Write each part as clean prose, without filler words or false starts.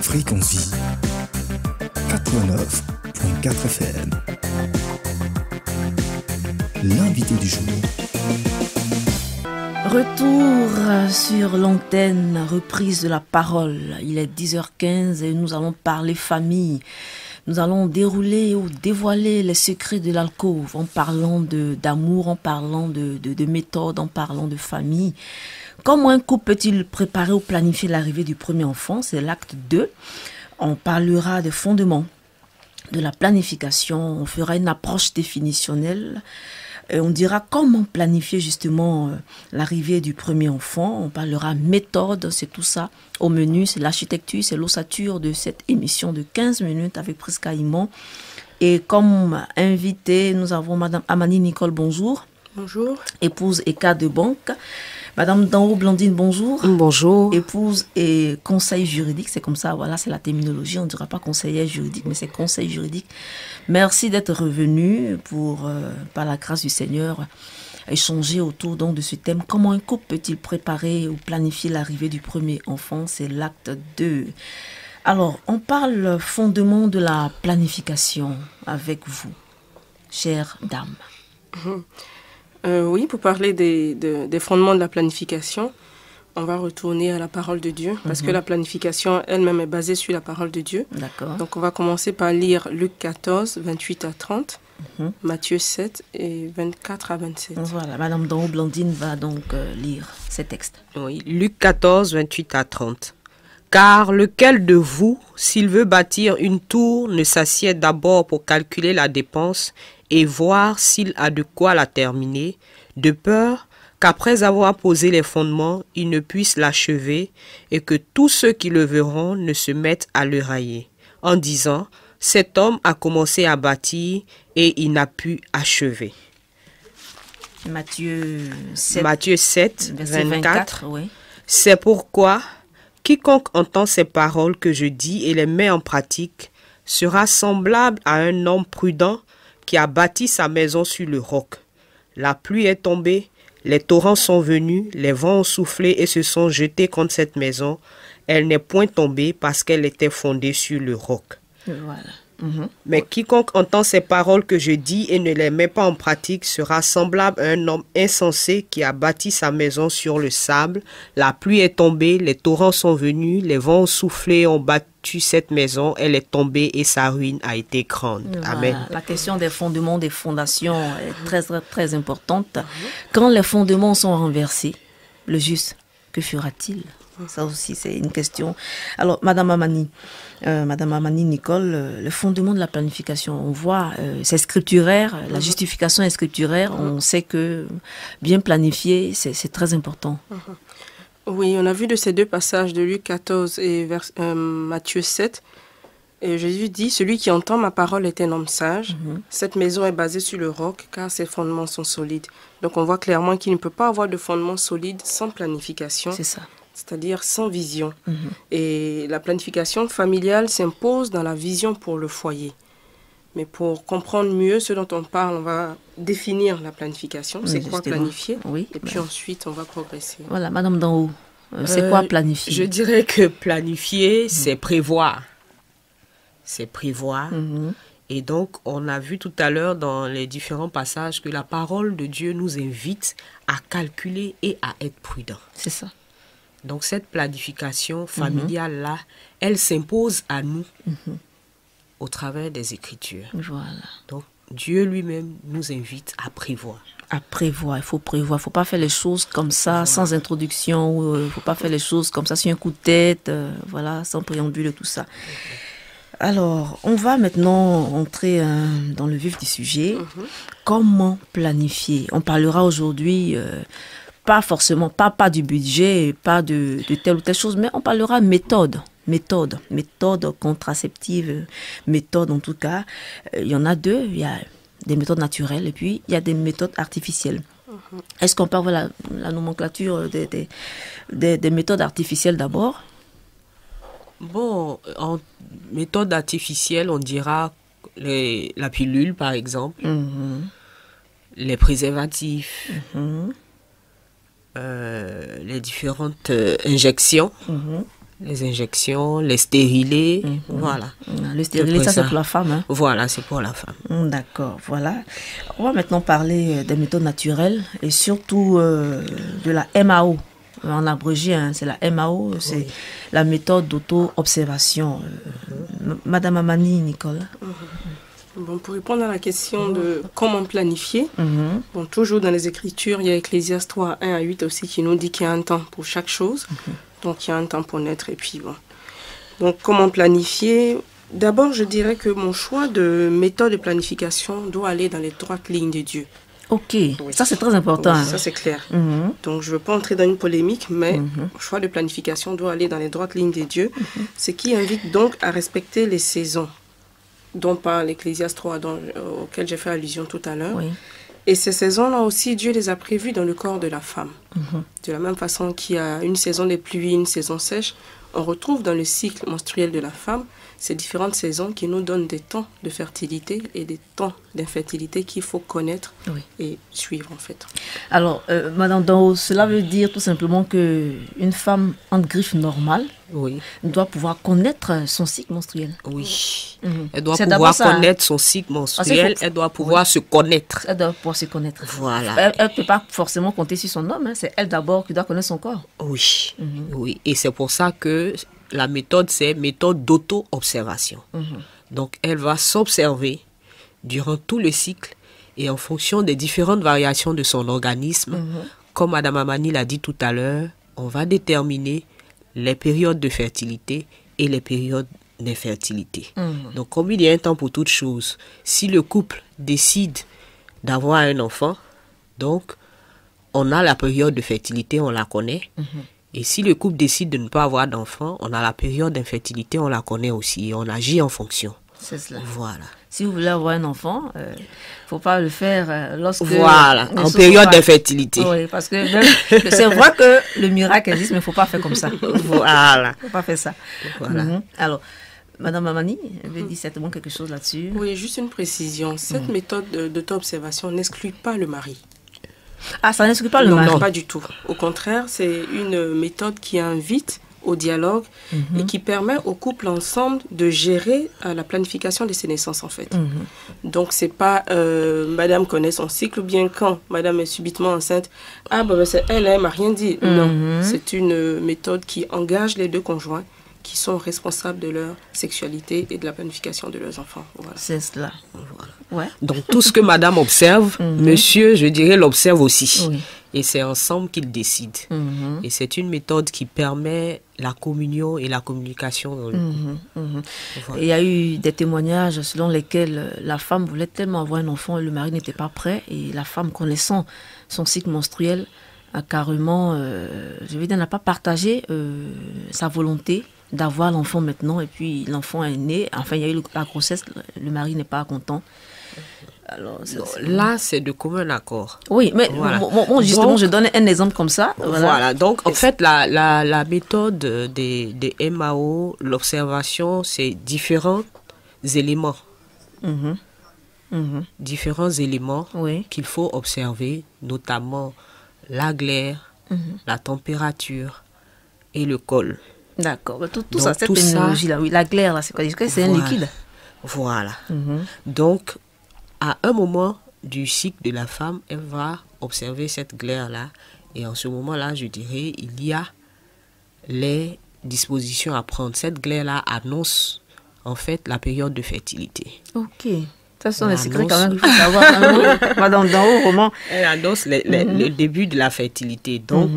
Fréquence 89.4 FM. L'invité du jour. Retour sur l'antenne, reprise de la parole. Il est 10h15 et nous allons parler famille. Nous allons dérouler ou dévoiler les secrets de l'alcôve en parlant d'amour, en parlant de méthode, en parlant de famille. Comment un couple peut-il préparer ou planifier l'arrivée du premier enfant? C'est l'acte 2. On parlera des fondements de la planification. On fera une approche définitionnelle. Et on dira comment planifier justement l'arrivée du premier enfant. On parlera méthode, c'est tout ça au menu. C'est l'architecture, c'est l'ossature de cette émission de 15 minutes avec Prisca Imon. Et comme invité, nous avons Madame Amani Nicole, bonjour. Bonjour. Épouse et cas de banque. Madame Danro Blandine, bonjour. Bonjour. Épouse et conseil juridique, c'est comme ça, voilà, c'est la terminologie. On ne dira pas conseillère juridique, mais c'est conseil juridique. Merci d'être revenu pour, par la grâce du Seigneur, échanger autour donc de ce thème. Comment un couple peut-il préparer ou planifier l'arrivée du premier enfant? C'est l'acte 2. Alors, on parle fondement de la planification avec vous, chère dame. Oui, pour parler des fondements de la planification, on va retourner à la parole de Dieu, parce que la planification elle-même est basée sur la parole de Dieu. D'accord. Donc on va commencer par lire Luc 14, 28 à 30, Matthieu 7 et 24 à 27. Voilà, Madame Danro Blandine va donc lire ces textes. Oui, Luc 14, 28 à 30. Car lequel de vous, s'il veut bâtir une tour, ne s'assied d'abord pour calculer la dépense et voir s'il a de quoi la terminer, de peur qu'après avoir posé les fondements, il ne puisse l'achever et que tous ceux qui le verront ne se mettent à le railler, en disant « Cet homme a commencé à bâtir et il n'a pu achever. » Matthieu 7, 24. Oui. C'est pourquoi quiconque entend ces paroles que je dis et les met en pratique sera semblable à un homme prudent qui a bâti sa maison sur le roc. La pluie est tombée, les torrents sont venus, les vents ont soufflé et se sont jetés contre cette maison. Elle n'est point tombée parce qu'elle était fondée sur le roc. Voilà. Mais quiconque entend ces paroles que je dis et ne les met pas en pratique sera semblable à un homme insensé qui a bâti sa maison sur le sable. La pluie est tombée, les torrents sont venus, les vents ont soufflé, ont battu cette maison, elle est tombée et sa ruine a été grande. Voilà. Amen. La question des fondements, des fondations est très, très, très importante. Quand les fondements sont renversés, le juste, que fera-t-il? Ça aussi, c'est une question. Alors, Madame Amani Nicole, le fondement de la planification, on voit, c'est scripturaire, la justification est scripturaire, on sait que bien planifier, c'est très important. Oui, on a vu de ces deux passages de Luc 14 et Matthieu 7, et Jésus dit « Celui qui entend ma parole est un homme sage. Cette maison est basée sur le roc, car ses fondements sont solides. » Donc, on voit clairement qu'il ne peut pas avoir de fondements solides sans planification. C'est ça. C'est-à-dire sans vision. Et la planification familiale s'impose dans la vision pour le foyer. Mais pour comprendre mieux ce dont on parle, on va définir la planification. C'est quoi planifier? Oui. Et puis ensuite, on va progresser. Voilà, Madame d'en haut, c'est quoi planifier? Je dirais que planifier, c'est prévoir. C'est prévoir. Et donc, on a vu tout à l'heure dans les différents passages que la parole de Dieu nous invite à calculer et à être prudent. C'est ça. Donc, cette planification familiale-là, elle s'impose à nous au travers des Écritures. Voilà. Donc, Dieu lui-même nous invite à prévoir. À prévoir, il faut prévoir. Il ne faut pas faire les choses comme ça, sans introduction. Il ne faut pas faire les choses comme ça, sur un coup de tête, voilà, sans préambule et tout ça. Alors, on va maintenant entrer dans le vif du sujet. Comment planifier? On parlera aujourd'hui... pas forcément, pas du budget, pas de telle ou telle chose, mais on parlera méthode contraceptive, méthode en tout cas. Il y en a deux, il y a des méthodes naturelles et puis il y a des méthodes artificielles. Est-ce qu'on parle de la nomenclature des méthodes artificielles d'abord? Bon, en méthode artificielle, on dira la pilule, par exemple, Mhm. les préservatifs, Mhm. les différentes injections, Mhm. les stérilés, voilà. Le stérilet, ça c'est pour la femme. Hein. Voilà, c'est pour la femme. D'accord, voilà. On va maintenant parler des méthodes naturelles et surtout de la MAO. En abrégé, hein, c'est la MAO, c'est la méthode d'auto-observation. Madame Amani, Nicole. Bon, pour répondre à la question de comment planifier, Mhm. bon, toujours dans les Écritures, il y a Ecclésiaste 3, 1 à 8 aussi qui nous dit qu'il y a un temps pour chaque chose. Donc, il y a un temps pour naître et puis bon. Donc, comment planifier? D'abord, je dirais que mon choix de méthode de planification doit aller dans les droites lignes de Dieu. Ok, ça c'est très important. Oui, hein. ça, c'est clair. Mhm. Donc, je ne veux pas entrer dans une polémique, mais mon choix de planification doit aller dans les droites lignes de Dieu, ce qui invite donc à respecter les saisons dont parle l'Ecclésiaste 3, auquel j'ai fait allusion tout à l'heure. Oui. Et ces saisons-là aussi, Dieu les a prévues dans le corps de la femme. De la même façon qu'il y a une saison des pluies, une saison sèche, on retrouve dans le cycle menstruel de la femme ces différentes saisons qui nous donnent des temps de fertilité et des temps d'infertilité qu'il faut connaître Oui. et suivre en fait. Alors, Madame Danho, cela veut dire tout simplement que une femme en griffe normale Oui, doit pouvoir connaître son cycle menstruel. oui. Mhm. Elle doit C'est pouvoir d'abord ça, hein. connaître son cycle menstruel, faut- elle doit pouvoir se connaître. Elle doit pouvoir se connaître. Voilà. Elle ne peut pas forcément compter sur son homme, hein. C'est elle d'abord qui doit connaître son corps. Oui, oui. Et c'est pour ça que la méthode, c'est méthode d'auto-observation. Donc, elle va s'observer durant tout le cycle et en fonction des différentes variations de son organisme, comme Madame Amani l'a dit tout à l'heure, on va déterminer les périodes de fertilité et les périodes d'infertilité. Donc, comme il y a un temps pour toute chose, si le couple décide d'avoir un enfant, donc, on a la période de fertilité, on la connaît. Et si le couple décide de ne pas avoir d'enfant, on a la période d'infertilité, on la connaît aussi. Et on agit en fonction. C'est cela. Voilà. Si vous voulez avoir un enfant, il ne faut pas le faire lorsque... Voilà, les en choses période sont pas- d'infertilité. Oui, parce que c'est vrai que le miracle existe, mais il ne faut pas faire comme ça. Il ne Voilà. faut pas faire ça. Voilà. Alors, Madame Amani, elle veut dire certainement quelque chose là-dessus. Oui, juste une précision. Cette méthode d'auto-observation n'exclut pas le mari. Ah, ça n'exclut pas le Non, mari. pas du tout. Au contraire, c'est une méthode qui invite au dialogue et qui permet au couple ensemble de gérer la planification de ses naissances en fait. Donc c'est pas madame connaît son cycle ou bien quand madame est subitement enceinte, ah bah c'est elle m'a rien dit. Non, c'est une méthode qui engage les deux conjoints qui sont responsables de leur sexualité et de la planification de leurs enfants. Voilà. C'est cela. Ouais. Donc, tout ce que madame observe, monsieur, je dirais, l'observe aussi. Oui. Et c'est ensemble qu'ils décident. Et c'est une méthode qui permet la communion et la communication dans le couple. Voilà. Et il y a eu des témoignages selon lesquels la femme voulait tellement avoir un enfant et le mari n'était pas prêt. Et la femme, connaissant son cycle menstruel, a carrément, je veux dire, n'a pas partagé sa volonté d'avoir l'enfant maintenant. Et puis l'enfant est né. Enfin, il y a eu la grossesse, le mari n'est pas content. Alors, Là, c'est de commun accord. oui, mais Voilà. bon, justement, Donc, je donne un exemple comme ça. Voilà. Donc, en fait, la méthode des MAO, l'observation, c'est différents éléments. Différents éléments Oui. qu'il faut observer, notamment la glaire, la température et le col. D'accord. Tout Donc, ça, cette tout ça- terminologie-là, oui, la glaire, là, c'est quoi? Est-ce que c'est un Voilà. liquide? Voilà. Donc, à un moment du cycle de la femme, elle va observer cette glaire-là. Et en ce moment-là, je dirais, il y a les dispositions à prendre. Cette glaire-là annonce, en fait, la période de fertilité. Ok. Ça sont les On secrets quand annonce. même qu'il faut savoir. Madame d'en haut, roman. Elle annonce le début de la fertilité. Donc,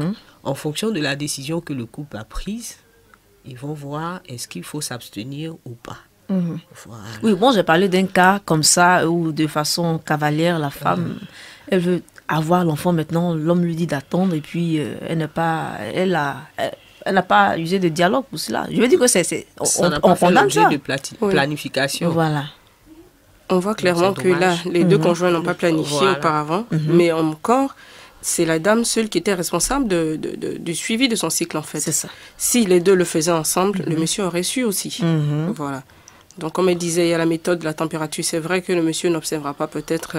en fonction de la décision que le couple a prise, ils vont voir est-ce qu'il faut s'abstenir ou pas. Voilà. Oui, bon, j'ai parlé d'un cas comme ça où de façon cavalière, la femme, elle veut avoir l'enfant maintenant, l'homme lui dit d'attendre et puis elle n'a pas usé de dialogue pour cela. Je veux dire que Ça n'a on pas fait condamne l'objet ça. de planification. Voilà. On voit clairement C'est que là, dommage. les deux conjoints n'ont pas planifié Voilà. auparavant, mais encore, c'est la dame seule qui était responsable du suivi de son cycle en fait. C'est ça. Si les deux le faisaient ensemble, le monsieur aurait su aussi. Voilà. Donc, comme elle disait, il y a la méthode de la température. C'est vrai que le monsieur n'observera pas peut-être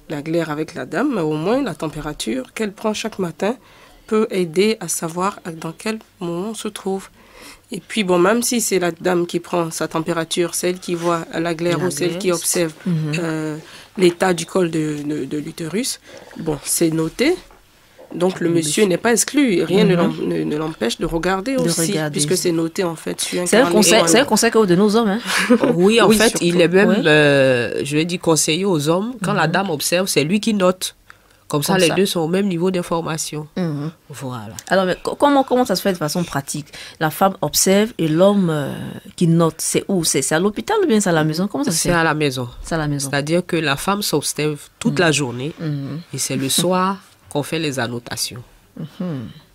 la glaire avec la dame, mais au moins la température qu'elle prend chaque matin peut aider à savoir dans quel moment on se trouve. Et puis, bon, même si c'est la dame qui prend sa température, celle qui voit la glaire ou celle qui observe l'état du col de l'utérus, bon, c'est noté. Donc, le monsieur n'est pas exclu. Rien ne l'empêche de regarder aussi, puisque c'est noté, en fait. C'est un conseil que vous donnez aux hommes, hein? Oui, en fait, surtout. il est même, je vais dire, conseillé aux hommes. Quand la dame observe, c'est lui qui note. Comme ça, les deux sont au même niveau d'information. Voilà. Alors, mais comment ça se fait de façon pratique? La femme observe et l'homme qui note, c'est où? C'est à l'hôpital ou bien c'est à la maison? Comment ça se fait? C'est à la maison. C'est à la maison. C'est-à-dire que la femme s'observe toute la journée et c'est le soir qu'on fait les annotations.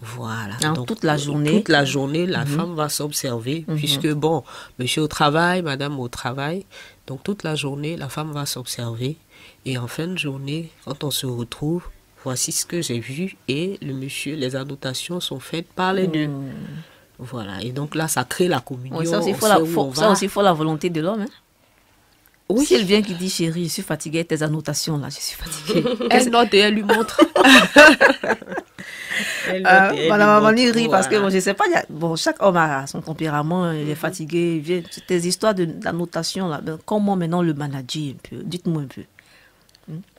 Voilà. Alors, donc, toute la journée. Toute la journée, la femme va s'observer, puisque, bon, monsieur au travail, madame au travail. Donc, toute la journée, la femme va s'observer. Et en fin de journée, quand on se retrouve, voici ce que j'ai vu. Et le monsieur, les annotations sont faites par les deux. Voilà. Et donc là, ça crée la communion. Oui, ça aussi, il faut la volonté de l'homme. Hein? Oui. Si elle vient qui dit, chérie, je suis fatiguée, tes annotations là, je suis fatiguée. Elle note et elle lui montre. Madame Amani rit parce que bon, je sais pas, chaque homme a son tempérament, il est fatigué, il vient. Tes histoires d'annotation là, comment maintenant le manager un peu? Dites-moi un peu.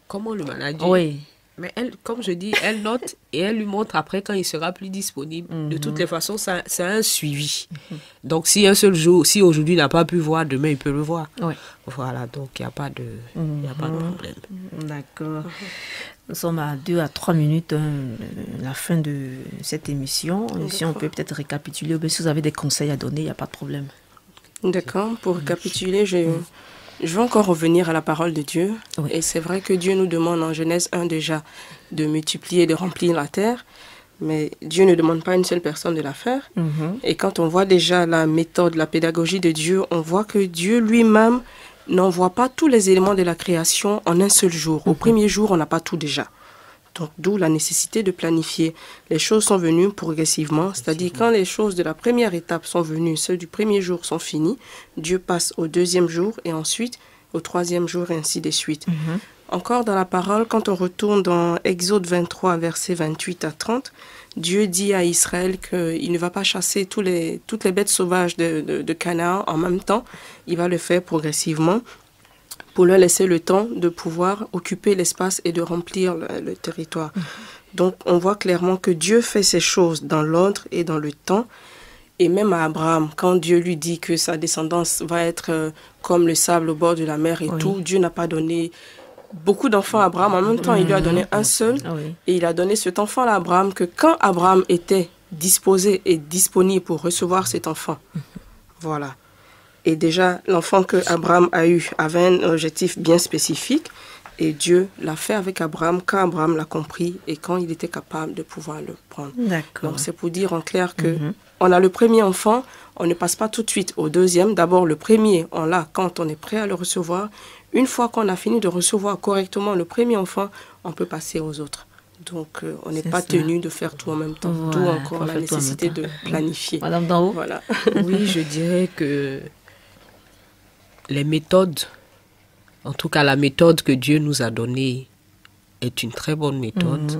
Comment le manager? Oui. Mais elle, comme je dis, elle note et elle lui montre après quand il sera plus disponible. De toutes les façons, c'est un suivi. Donc, si un seul jour, si aujourd'hui il n'a pas pu voir, demain il peut le voir. Oui. Voilà, donc il n'y a pas de problème. D'accord. Nous sommes à 2 à 3 minutes, la fin de cette émission. Si on peut peut-être récapituler, ou si vous avez des conseils à donner, il n'y a pas de problème. D'accord. Pour récapituler, je veux encore revenir à la parole de Dieu. Oui. Et c'est vrai que Dieu nous demande en Genèse 1 déjà de multiplier, de remplir la terre. Mais Dieu ne demande pas à une seule personne de la faire. Et quand on voit déjà la méthode, la pédagogie de Dieu, on voit que Dieu lui-même n'envoie pas tous les éléments de la création en un seul jour. Au premier jour, on n'a pas tout déjà. Donc, d'où la nécessité de planifier. Les choses sont venues progressivement, c'est-à-dire quand les choses de la première étape sont venues, celles du premier jour sont finies, Dieu passe au deuxième jour et ensuite au troisième jour et ainsi de suite. Encore dans la parole, quand on retourne dans Exode 23, versets 28 à 30, Dieu dit à Israël qu'il ne va pas chasser toutes les bêtes sauvages de Canaan en même temps, il va le faire progressivement, pour leur laisser le temps de pouvoir occuper l'espace et de remplir le territoire. Donc, on voit clairement que Dieu fait ces choses dans l'ordre et dans le temps. Et même à Abraham, quand Dieu lui dit que sa descendance va être comme le sable au bord de la mer et tout, Dieu n'a pas donné beaucoup d'enfants à Abraham. En même temps, il lui a donné un seul. Et il a donné cet enfant-là à Abraham que quand Abraham était disposé et disponible pour recevoir cet enfant, voilà. Et déjà, l'enfant que Abraham a eu avait un objectif bien spécifique. Et Dieu l'a fait avec Abraham quand Abraham l'a compris et quand il était capable de pouvoir le prendre. Donc, c'est pour dire en clair que on a le premier enfant, on ne passe pas tout de suite au deuxième. D'abord, le premier, on l'a quand on est prêt à le recevoir. Une fois qu'on a fini de recevoir correctement le premier enfant, on peut passer aux autres. Donc, on n'est pas tenu de faire tout en même temps. D'où encore la nécessité de planifier. Madame d'en haut. Voilà. Oui, je dirais que les méthodes, en tout cas la méthode que Dieu nous a donnée est une très bonne méthode.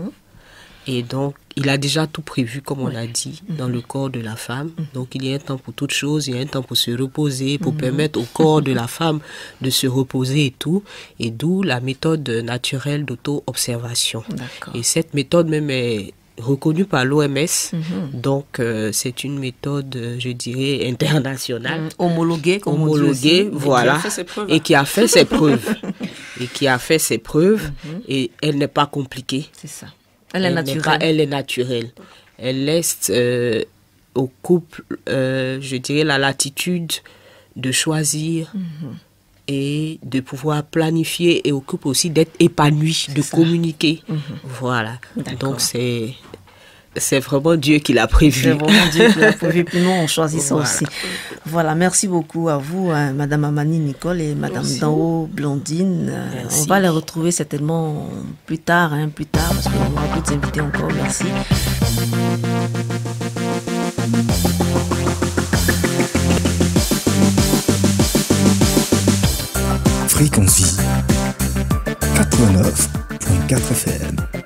Et donc, il a déjà tout prévu, comme on l'a dit, dans le corps de la femme. Donc, il y a un temps pour toute chose, il y a un temps pour se reposer, pour permettre au corps de la femme de se reposer et tout. Et d'où la méthode naturelle d'auto-observation. Et cette méthode même est reconnue par l'OMS. Donc, c'est une méthode, je dirais, internationale. Homologuée, comme on dit aussi. Voilà. Et qui a fait ses preuves. Et elle n'est pas compliquée. C'est ça. Elle est naturelle. Elle laisse au couple, je dirais, la latitude de choisir et de pouvoir planifier et au couple aussi d'être épanoui, de communiquer. Voilà. Donc, c'est vraiment Dieu qui l'a prévu. C'est vraiment Dieu qui l'a prévu. Puis nous, on choisit ça aussi. Voilà, merci beaucoup à vous, Madame Amani Nicole et Madame Dao Blondine. On va les retrouver certainement plus tard, parce qu'on aura d'autres invités encore. Merci. Fréquence Vie 89.4 FM.